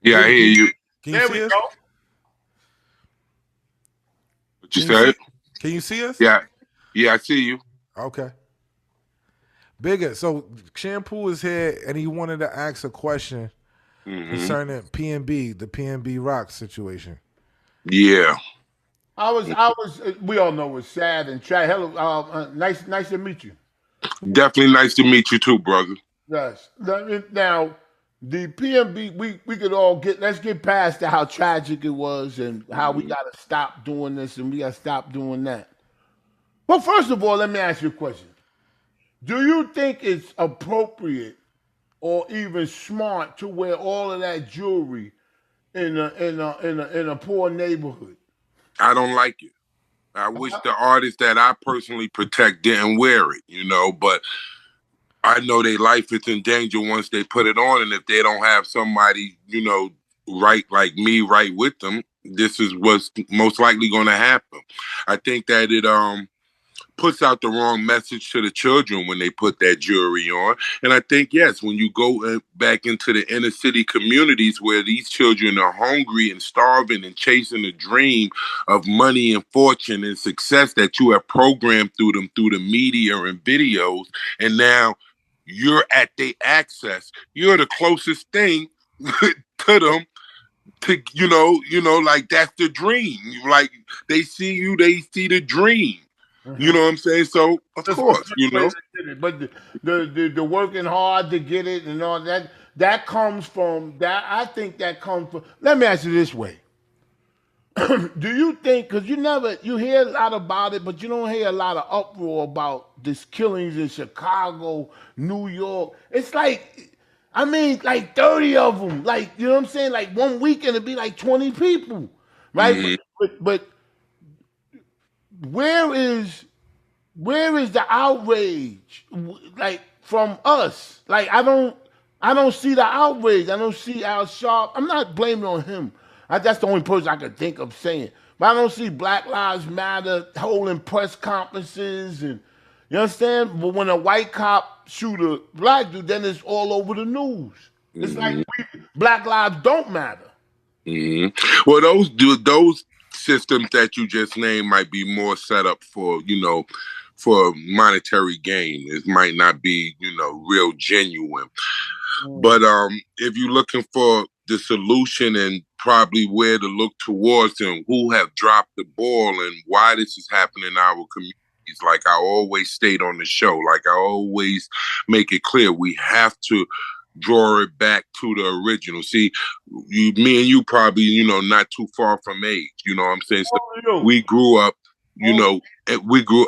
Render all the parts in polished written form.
Yeah, I Bigga, hear you. can you There we see us? go. What you Can you see? said? Can you see us? Yeah. Yeah, I see you. Okay. Bigger. So Shampoo is here, and he wanted to ask a question Hmm. concerning PNB, the PNB Rock situation. Yeah. We all know it's sad and tragic. Hello, nice to meet you. Definitely nice to meet you too, brother. Yes. Now, the PMB, we could all let's get past how tragic it was and how we Mhm. got to stop doing this and we got to stop doing that. Well, first of all, let me ask you a question. Do you think it's appropriate or even smart to wear all of that jewelry in a poor neighborhood? I don't like it. I wish the artists that I personally protect didn't wear it, but I know their life is in danger once they put it on. And if they don't have somebody, right like me, right with them, this is what's most likely going to happen. I think that it puts out the wrong message to the children when they put that jewelry on. And I think, yes, when you go back into the inner city communities where these children are hungry and starving and chasing the dream of money and fortune and success that you have programmed through them through the media and videos, and now you're at their access, you're the closest thing to them to like that's the dream. Like they see you, they see the dream. You Mhm. know what I'm saying? So of The course, specific way they did it, but the working hard to get it and all that comes from that. I think that comes from. Let me ask you this way: do you think? Because you hear a lot about it, but you don't hear a lot of uproar about this killings in Chicago, New York. It's like, I mean, like 30 of them. Like, you know what I'm saying? Like one weekend it'd be like 20 people, right? hmm But where is where is the outrage? Like from us? Like I don't see the outrage. I don't see Al Sharp. I'm not blaming on him. That's the only person I could think of saying. But I don't see Black Lives Matter holding press conferences and you understand. But when a white cop shoot a black dude, then it's all over the news. It's like hmm Black lives don't matter. hmm Well, those systems that you just named might be more set up for for monetary gain. It might not be real genuine. Mm. But if you're looking for the solution and probably where to look towards and who have dropped the ball and why this is happening in our communities, like I always state on the show, like I always make it clear, we have to draw it back to the original. See, me and you probably, not too far from age. You know what I'm saying? So You. we grew up, Oh,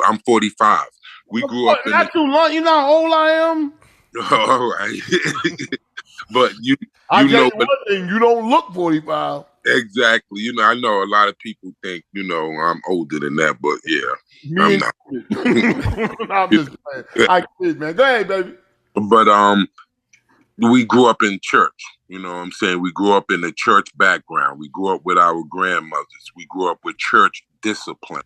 I'm 45. We grew up in the, not too long. You know how old I am? all right. But I you tell know you one thing, you don't look 45. exactly. I know a lot of people think, I'm older than that, but yeah, Me I'm and not. I'm just playing. I kid, man. Go ahead, baby. But we grew up in church. You know what I'm saying? We grew up in the church background. We grew up with our grandmothers. We grew up with church discipline.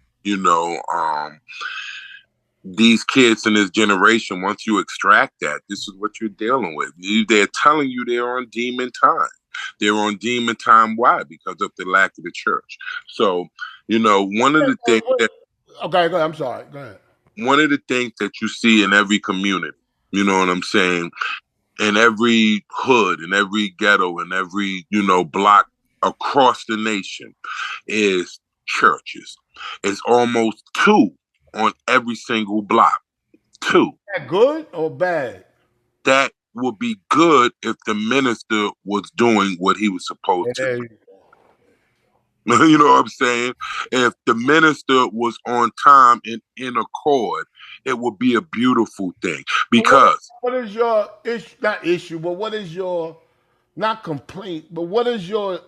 These kids in this generation, once you extract that, this is what you're dealing with. They're telling you they're on demon time. They're on demon time. Why? Because of the lack of the church. So, one of the things that Okay, go ahead. I'm sorry. Go ahead. you see in every community, you know what I'm saying, in every hood, in every ghetto, in every, block across the nation is churches. It's almost two on every single block. Two. Is that good or bad? That would be good if the minister was doing what he was supposed to Hey. do. You know what I'm saying? If the minister was on time and in accord, it would be a beautiful thing. Because What is your issue? Not issue, but what is your not complaint? But what is your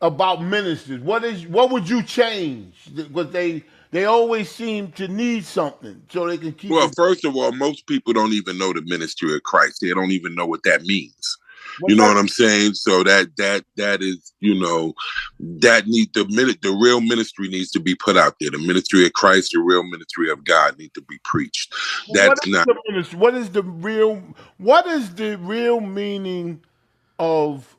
about ministers? What would you change? Because they always seem to need something so they can keep well, it. first of all, most people don't even know the ministry of Christ. They don't even know what that means. What You know that what I'm saying? So that is, that the real ministry needs to be put out there. The ministry of Christ, the real ministry of God need to be preached. what That's is not the ministry? What is the real meaning of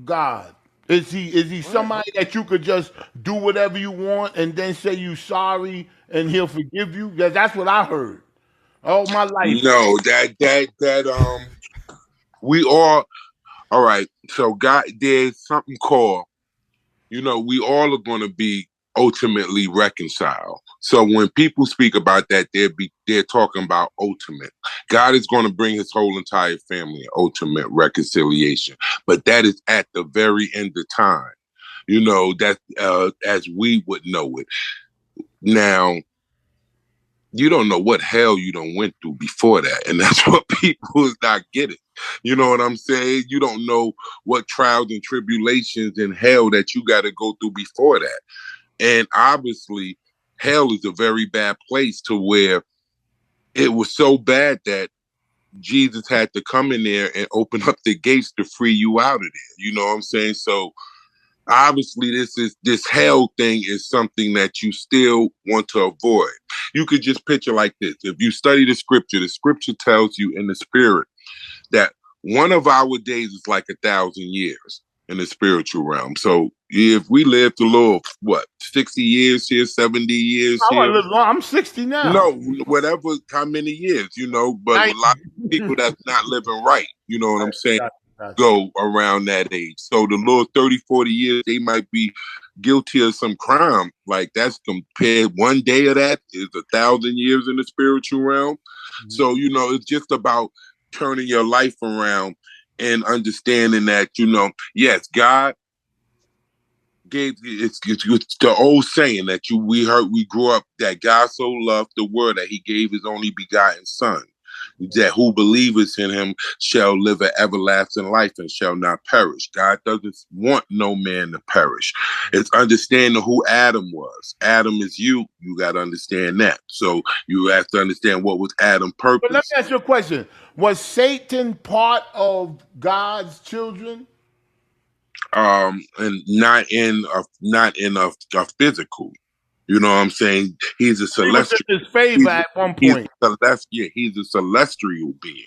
God? Is he somebody that you could just do whatever you want and then say you sorry and he'll forgive you? Yeah, that's what I heard all my life. No, that we all right. So God, there's something called, we all are going to be ultimately reconciled. So when people speak about that, they're talking about ultimate. God is going to bring his whole entire family ultimate reconciliation, but that is at the very end of time. That as we would know it. Now, you don't know what hell you done went through before that. And that's what people is not getting. You know what I'm saying? You don't know what trials and tribulations and hell that you got to go through before that. And obviously, hell is a very bad place to where it was so bad that Jesus had to come in there and open up the gates to free you out of there. You know what I'm saying? So obviously this hell thing is something that you still want to avoid. You could just picture like this. If you study the scripture tells you in the spirit that one of our days is like 1,000 years in the spiritual realm. So if we live to live, 60 years here, 70 years I want here, to live long. I'm 60 now. no, whatever, how many years, but a lot of people that's not living right, you know what I'm saying, go around that age. So the little 30, 40 years, they might be guilty of some crime. Like that's compared, one day of that is 1,000 years in the spiritual realm. So, it's just about turning your life around and understanding that, yes, God gave it's the old saying that we grew up that God so loved the world that he gave his only begotten son, that who believeth in him shall live an everlasting life and shall not perish. God doesn't want no man to perish. It's understanding who Adam was. Adam is you. You got to understand that. So you have to understand what was Adam's But let purpose. me ask you a question. Was Satan part of God's children? And not in a physical. You know what I'm saying? He's a He was celestial. in his favor He's, at one he's point. a celestial. He's a celestial being.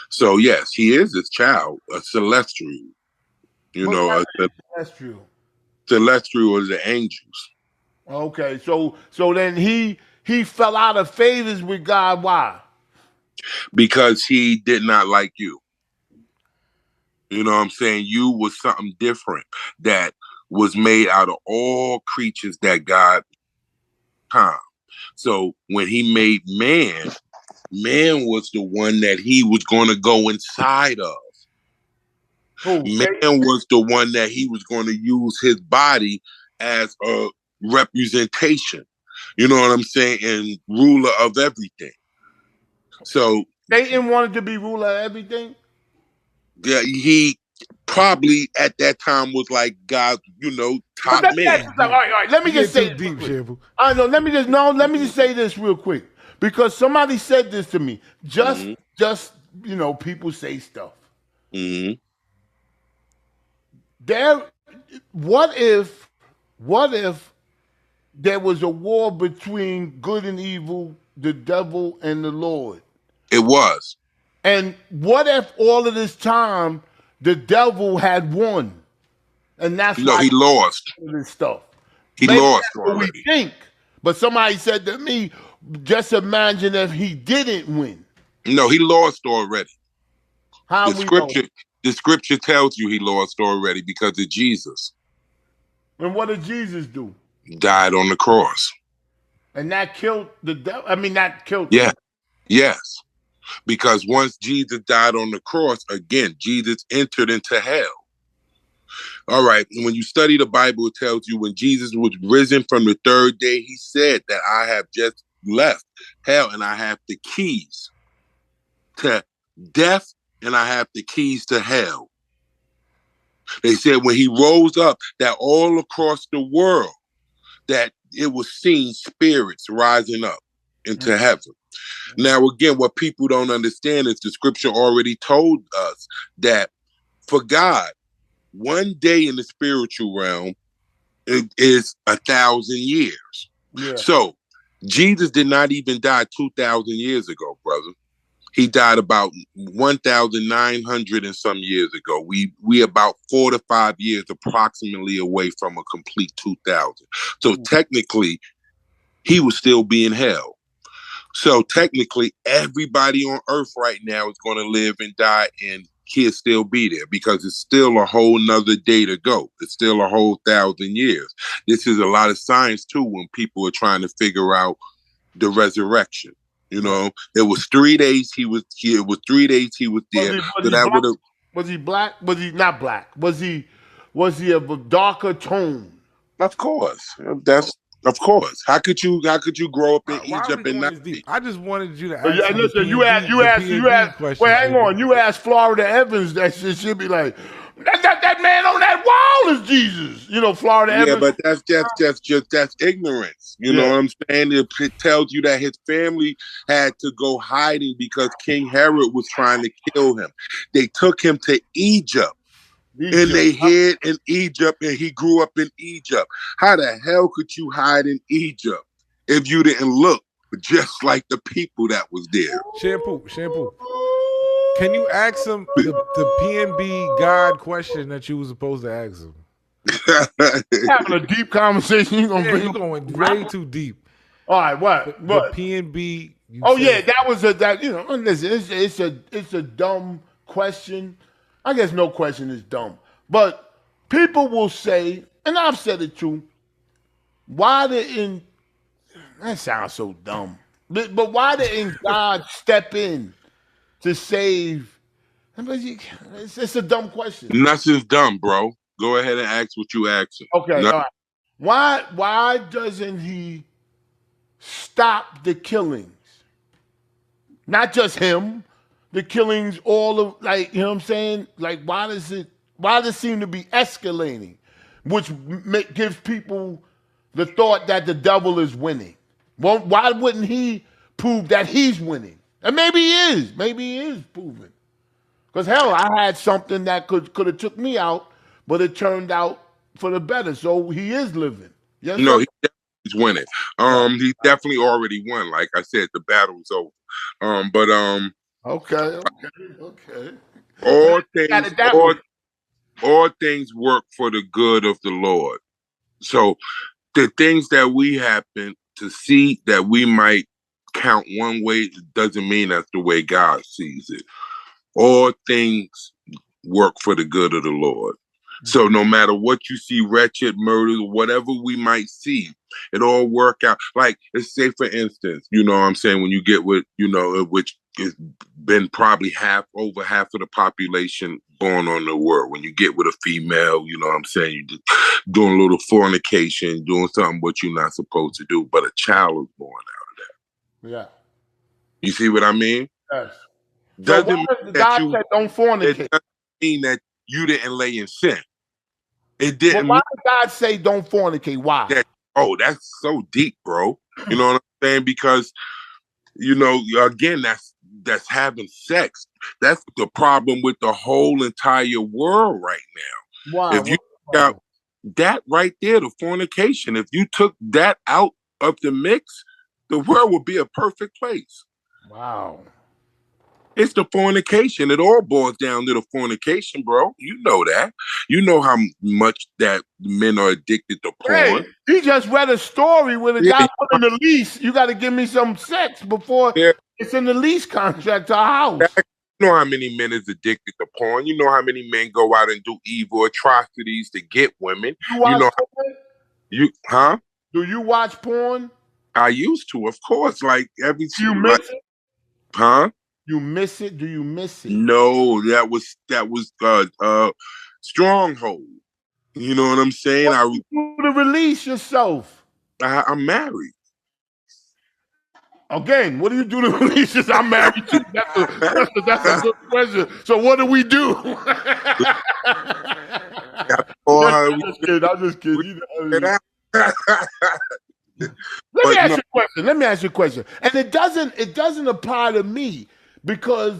So yes, he is a child, a celestial. But A that's true. celestial is the angels Okay, so then he fell out of favors with God. Why? because he did not like you. You know what I'm saying? You was something different that was made out of all creatures that God time. So when he made man, man was the one that he was going to go inside of. Who? Man Satan? was the one that he was going to use his body as a representation. You know what I'm saying? And ruler of everything. So Satan wanted to be ruler of everything. yeah, he probably at that time was like God, But top let me man. ask you something. All right. Let me You just get say too this real deep, quick. Shampoo. I know. Let me just no. Let me just say this real quick because somebody said this to me. Mm-hmm. Just people say stuff. Mm-hmm. There. What if? What if there was a war between good and evil, the devil and the Lord? It was. And what if all of this time the devil had won, and that's No, why he lost. this stuff. He Maybe lost that's what we already. think. But somebody said to me, just imagine if he didn't win. No, he lost already. How The we know? scripture, the scripture tells you he lost already because of Jesus. And what did Jesus do? He died on the cross. And that killed the devil. I mean, that killed Yeah. him. Yes. Because once Jesus died on the cross, again, Jesus entered into hell. All right. When you study the Bible, it tells you when Jesus was risen from the third day, he said that I have just left hell and I have the keys to death and I have the keys to hell. They said when he rose up, that all across the world, that it was seen spirits rising up into heaven. Now, again, what people don't understand is the scripture already told us that for God, one day in the spiritual realm is 1,000 years. Yeah. So Jesus did not even die 2,000 years ago, brother. He died about 1,900 and some years ago. We about 4 to 5 years approximately away from a complete 2,000. So technically, he was still being held. So technically, everybody on Earth right now is going to live and die, and he'll still be there because it's still a whole nother day to go. It's still a whole 1,000 years. This is a lot of science too when people are trying to figure out the resurrection. You know, it was 3 days he was here. It was 3 days he was there. So that would have. Was he black? Was he not black? Was he of a darker tone? Of course, that's of course. How could you grow up in Why are we Egypt and going not? this deep? I just wanted you to Yeah, answer listen, the PNB question. Wait, hang on. You asked Florida Evans that shit. She'll be like, that man on that wall is Jesus. You know, Florida Yeah, Evans. but that's ignorance. You know Yeah. what I'm saying? It tells you that his family had to go hiding because King Herod was trying to kill him. They took him to Egypt. And they hid in Egypt, and he grew up in Egypt. How the hell could you hide in Egypt if you didn't look just like the people that was there? Shampoo. Can you ask him the PNB God question that you was supposed to ask him? Having a deep conversation. You gonna Yeah, bring you him going way too deep. All right, what? The PNB. Oh yeah, that was that. You know, listen, it's a dumb question. I guess no question is dumb, but people will say, and I've said it too. Why didn't that sounds so dumb? But why didn't God step in to save? It's a dumb question. Nothing's dumb, bro. Go ahead and ask what you asking. Okay, all right. Why doesn't he stop the killings? Not just him, the killings, all of like, you know what I'm saying? Like, why does it seem to be escalating? Which gives people the thought that the devil is winning. Well, why wouldn't he prove that he's winning? And maybe he is. Maybe he is proving. Because hell, I had something that could have took me out, but it turned out for the better. So he is living. Yes, No, sir? he's winning. He definitely already won. Like I said, the battle's over. But Okay. all Got things, it that way. all things work for the good of the Lord. So the things that we happen to see that we might count one way doesn't mean that's the way God sees it. All things work for the good of the Lord. So no matter what you see, wretched, murder, whatever we might see, it all work out. Like, let's say, for instance, you know what I'm saying, when you get with, you know, which has been probably over half of the population born on the world. When you get with a female, you know what I'm saying, you just doing a little fornication, doing something what you're not supposed to do, but a child is born out of that. Yeah. You see what I mean? Yes. So Doesn't why mean does that God you, said don't it fornicate? doesn't mean that you didn't lay in sin. It But didn't why mean did God say don't fornicate? Why? that, oh, that's so deep, bro. You know what I'm saying? Because, you know, again, that's having sex. That's the problem with the whole entire world right now. Why? If you got that right there, the fornication, if you took that out of the mix, the world would be a perfect place. Wow. It's the fornication. It all boils down to the fornication, bro. You know that. You know how much that men are addicted to porn. Hey, he just read a story where the Yeah, guy put in the lease. You got to give me some sex before yeah. it's in the lease contract to our house. You know how many men is addicted to porn. You know how many men go out and do evil atrocities to get women. You You watch know porn? huh? Do you watch porn? I used to, of course. Like every Do you like, miss it? huh? You miss it? Do you miss it? No, that was stronghold. You know what I'm saying? What do you do to release yourself? I'm married. Again, what do you do to release yourself? I'm married too. That's a good question. So what do we do? I'm just kidding. You know, Let me But ask no, you a question. Let me ask you a question. And it doesn't apply to me because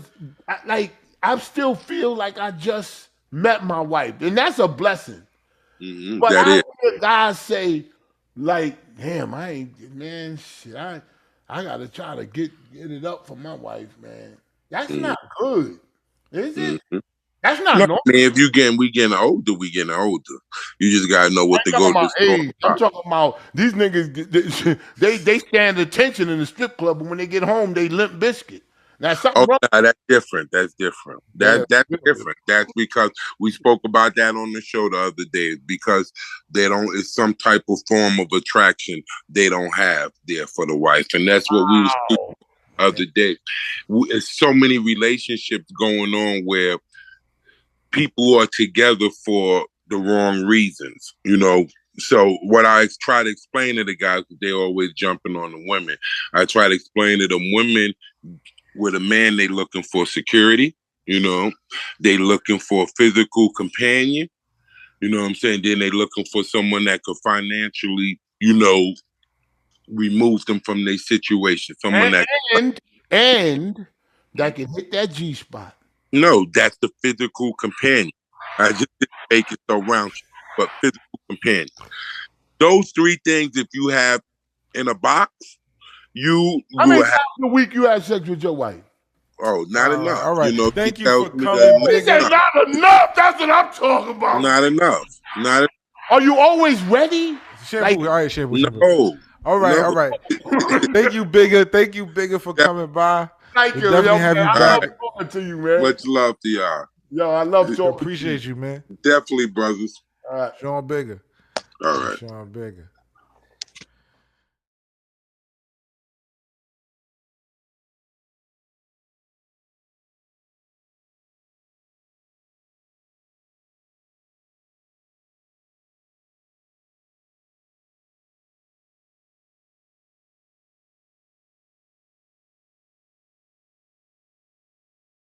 I still feel like I just met my wife, and that's a blessing. But that I is. hear guys say, like, damn, I gotta try to get it up for my wife, man. That's not good, is it? Mm-hmm. That's not No, normal. I mean, if we getting older, we getting older. You just gotta know what to I'm talking go to the about store. age. I'm talking about these niggas. They stand attention in the strip club, but when they get home, they limp biscuit. Now something Oh, wrong. no, that's different. That's different. Yeah. That's different. That's because we spoke about that on the show the other day. Because they don't. It's some type of form of attraction they don't have there for the wife, and that's what we was speaking Wow. the other day. It's so many relationships going on where people are together for the wrong reasons, you know. So what I try to explain to the guys, they're always jumping on the women. I try to explain to the women with a man, they looking for security, you know. They looking for a physical companion, you know what I'm saying? Then they looking for someone that could financially, you know, remove them from their situation. Someone that And that can hit that G spot. no, that's the physical companion. I just didn't make it so round, but physical companion. Those three things, if you have in a box, you How many will times have. a week you have sex with your wife? Oh, not enough. All right. You know, she Thank you tells for me coming, that He said Bigga. not enough. That's what I'm talking about. not enough. Not Are you always ready? Shampoo. Like, All right, shampoo. no, All right, no. all right. Thank you, Bigga. Thank you, Bigga, for coming by. thank We'll you, yo, definitely man. have you I All love back. right, talking to you, man. much love to y'all. Yo, I love talking to you. Appreciate you, man. Definitely, brothers. All right. Sean Bigga. All right. Sean Bigga.